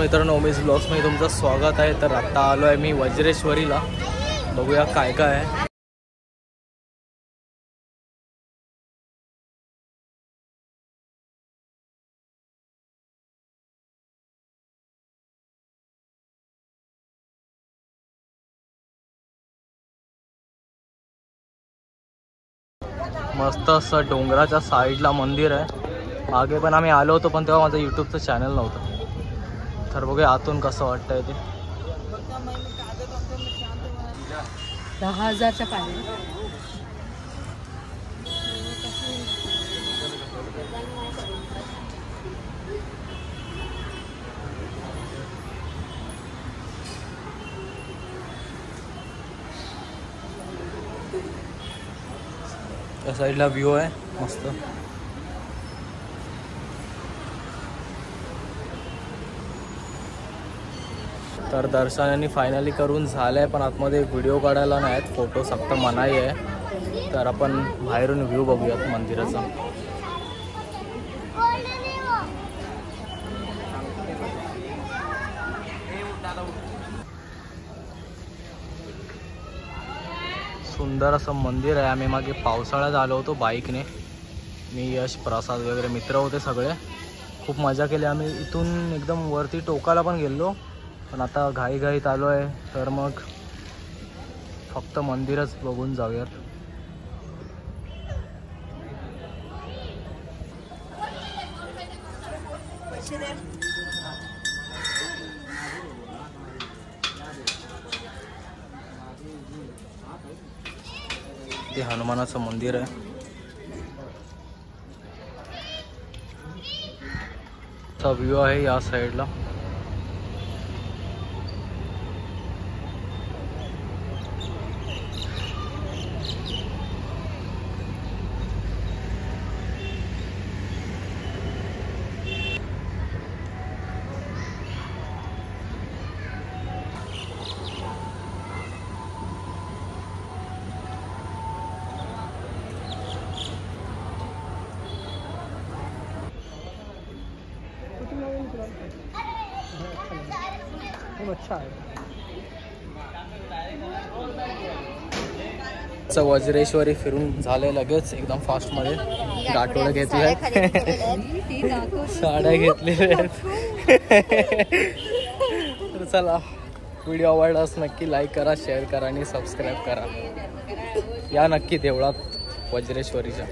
मित्रांनो, उमेश ब्लॉग्समध्ये तुमचं स्वागत आहे। तर आता आलो आहे मी वज्रेश्वरीला, बघूया काय काय आहे। मस्त असं डोंगराच्या साईडला मंदिर आहे। मागे पण आम्ही आलो होतो, पण तेव्हा माझं यूट्यूबचं चॅनल नव्हतं। तर बघूया आतून कसं वाटतंय ते। 10,000च्या पाणी त्या साईडला व्ह्यू आहे मस्त। तर दर्शनाने फायनली करून झालंय, पण आतमध्ये व्हिडिओ काढायला नाहीत, फोटो फक्त मनाई आहे। तर आपण बाहेरून व्ह्यू बघूयात मंदिराचा। सुंदर असं मंदिर आहे। आम्ही मागे पावसाळ्यात आलो होतो बाईकने, मी यश प्रसाद वगैरे मित्र होते सगळे, खूप मजा केली आम्ही। इथून एकदम वरती टोकाला पण गेलो, पण आता घाईघाईत आलो आहे, तर मग फक्त मंदिरच बघून जाऊयात। ते हनुमानाचं मंदिर आहे। चा व्ह्यू आहे या साईडला। अच्छा आहे। वज्रेश्वरी फिरून झाले लगेच एकदम फास्ट मध्ये। गाठोडे घेतले, साड्या घेतलेल्या आहेत। तर चला, व्हिडिओ आवडलास नक्की लाईक करा, शेअर करा आणि सबस्क्राईब करा। या नक्की देवळात वज्रेश्वरीच्या।